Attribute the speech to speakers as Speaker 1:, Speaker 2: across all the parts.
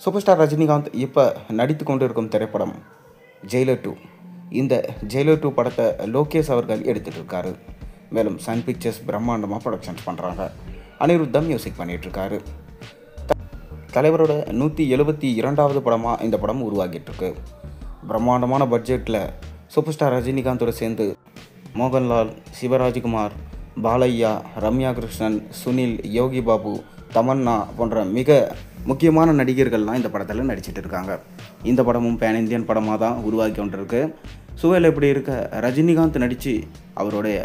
Speaker 1: Super star Rajinikanth இப்போ நடித்து கொண்டிருக்கும் திரைப்படம் ஜெயிலர் 2. இந்த ஜெயிலர் 2 படத்தை லோகேஷ் அவர்கள் எடுத்துகிட்டு இருக்காரு. மேலும் சன் பிக்சர்ஸ் பிரம்மாண்டமாக ப்ரொடக்ஷன்ஸ் பண்ணுறாங்க. அனிருத்தம் மியூசிக் பண்ணிகிட்ருக்காரு. தலைவரோட 172வது படமாக இந்த படம் உருவாகிட்டு இருக்கு. பிரம்மாண்டமான பட்ஜெட்டில் சூப்பர் ஸ்டார் ரஜினிகாந்தோடு சேர்ந்து மோகன்லால், சிவராஜ்குமார், பாலையா, ரம்யா கிருஷ்ணன், சுனில், யோகி பாபு, தமன்னா போன்ற மிக முக்கியமான நடிகர்கள்லாம் இந்த படத்தில் நடிச்சிட்டு இருக்காங்க. இந்த படமும் பேன் இந்தியன் படமாக தான் உருவாக்கி கொண்டிருக்கு. சுவையில் இப்படி இருக்க ரஜினிகாந்த் நடித்து அவருடைய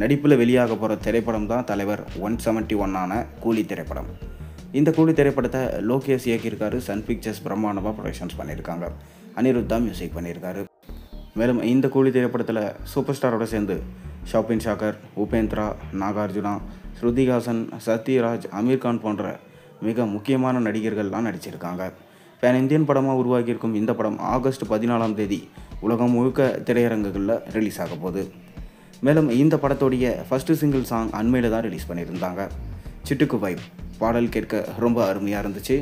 Speaker 1: நடிப்பில் வெளியாக போகிற திரைப்படம் தான் தலைவர் 171 கூலி திரைப்படம். இந்த கூலி திரைப்படத்தை லோகேஷ் இயக்கியிருக்காரு. சன் பிக்சர்ஸ் பிரம்மாண்டமாக ப்ரொடக்ஷன்ஸ் பண்ணியிருக்காங்க. அனிருத்தா மியூசிக் பண்ணியிருக்காரு. மேலும் இந்த கூலி திரைப்படத்தில் சூப்பர் ஸ்டாரோட சேர்ந்து ஷாப்பின் ஷாக்கர், உபேந்திரா, நாகார்ஜுனா, ஸ்ருதிஹாசன், சத்யராஜ், அமீர்கான் போன்ற மிக முக்கியமான நடிகர்கள்லாம் நடிச்சிருக்காங்க. பேன் இந்தியன் படமாக உருவாகியிருக்கும் இந்த படம் ஆகஸ்ட் 14ஆம் தேதி உலகம் முழுக்க திரையரங்குகளில் ரிலீஸ் ஆக போகுது. மேலும் இந்த படத்தோடைய ஃபஸ்ட்டு சிங்கிள் சாங் அண்மையில் தான் ரிலீஸ் பண்ணியிருந்தாங்க. சிட்டுக்கு வைப் பாடல் கேட்க ரொம்ப அருமையாக இருந்துச்சு.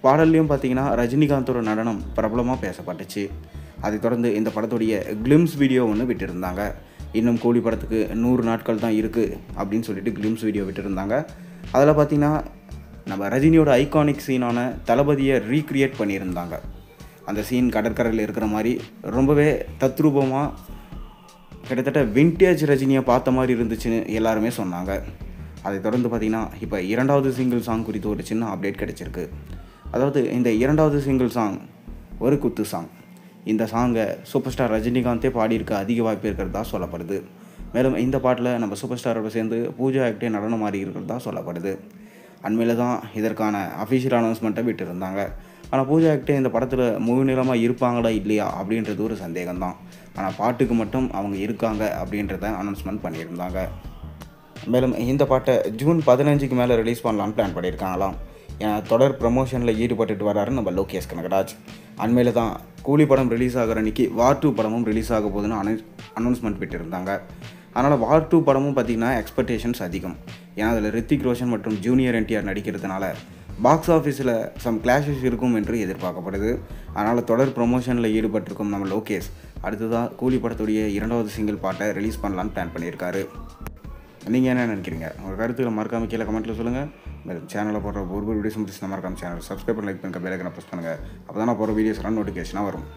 Speaker 1: பாடல்லையும் பார்த்தீங்கன்னா ரஜினிகாந்தோட நடனம் பிரபலமாக பேசப்பட்டுச்சு. அதைத் தொடர்ந்து இந்த படத்துடைய கிளிம்ஸ் வீடியோ ஒன்று விட்டுருந்தாங்க. இன்னும் கூலி படத்துக்கு 100 நாட்கள் தான் இருக்குது அப்படின்னு சொல்லிட்டு கிளிம்ஸ் வீடியோ விட்டுருந்தாங்க. அதில் பார்த்திங்கன்னா நம்ம ரஜினியோட ஐகானிக் சீனான தளபதியை ரீக்ரியேட் பண்ணியிருந்தாங்க. அந்த சீன் கடற்கரையில் இருக்கிற மாதிரி ரொம்பவே தத்ரூபமாக கிட்டத்தட்ட வின்டேஜ் ரஜினியை பார்த்த மாதிரி இருந்துச்சுன்னு எல்லாருமே சொன்னாங்க. அதை தொடர்ந்து பார்த்திங்கன்னா இப்போ 2வது சிங்கிள் சாங் குறித்து ஒரு சின்ன அப்டேட் கிடச்சிருக்கு. அதாவது இந்த 2வது சிங்கிள் சாங் ஒரு குத்து சாங். இந்த சாங்கை சூப்பர் ஸ்டார் ரஜினிகாந்தே பாடியிருக்க அதிக வாய்ப்பு இருக்கிறதா சொல்லப்படுது. மேலும் இந்த பாட்டில் நம்ம சூப்பர் ஸ்டாரோட சேர்ந்து பூஜா ஆக்டே நடனம் ஆடி இருக்கிறதா சொல்லப்படுது. அண்மையில் தான் இதற்கான அஃபிஷியல் அனௌன்ஸ்மெண்ட்டை விட்டுருந்தாங்க. ஆனால் பூஜா ஆக்டே இந்த படத்தில் முழு நிலமாக இருப்பாங்களா இல்லையா அப்படின்றது ஒரு சந்தேகம்தான். ஆனால் பாட்டுக்கு மட்டும் அவங்க இருக்காங்க அப்படின்றத அனௌன்ஸ்மெண்ட் பண்ணியிருந்தாங்க. மேலும் இந்த பாட்டை ஜூன் 15க்கு மேலே ரிலீஸ் பண்ணலான்னு பிளான் பண்ணியிருக்காங்களாம். ஏன்னா தொடர் ப்ரமோஷனில் ஈடுபட்டுட்டு வராரு நம்ம லோகேஷ் கனகராஜ். அண்மையில் தான் கூலி படம் ரிலீஸ் ஆகிற அன்றைக்கி வார் 2 படமும் ரிலீஸ் ஆக போகுதுன்னு அனௌன்ஸ்மெண்ட் விட்டுருந்தாங்க. அதனால் வார் 2 படமும் பார்த்திங்கன்னா எக்ஸ்பெக்டேஷன்ஸ் அதிகம். ஏன்னா அதில் ரித்திக் ரோஷன் மற்றும் ஜூனியர் என்டிஆர் நடிக்கிறதுனால பாக்ஸ் ஆஃபீஸில் சம் கிளாஷஸ் இருக்கும் என்று எதிர்பார்க்கப்படுது. அதனால் தொடர் ப்ரொமோஷனில் ஈடுபட்டிருக்கும் நம்ம லோகேஷ் அடுத்ததாக கூலி படத்துடைய 2வது சிங்கிள் பாட்டை ரிலீஸ் பண்ணலான்னு பிளான் பண்ணியிருக்காரு. நீங்கள் என்ன நினைக்கிறீங்க? உங்கள் கருத்துக்களை மறக்காமல் கீழே கமெண்ட்டில் சொல்லுங்கள். மேலும் சேனலில் போடுற ஒரு வீடியோஸ் முடிச்சு மறக்காமல் சேனல் சப்ஸ்கிரைப் பண்ணி லைக் பண்ணுங்கள், பெல் ஐகானை ப்ரெஸ் பண்ணுங்கள். அப்போ தான் நான் போகிற வீடியோஸ்லாம் நோட்டிஃபிகேஷனாக வரும்.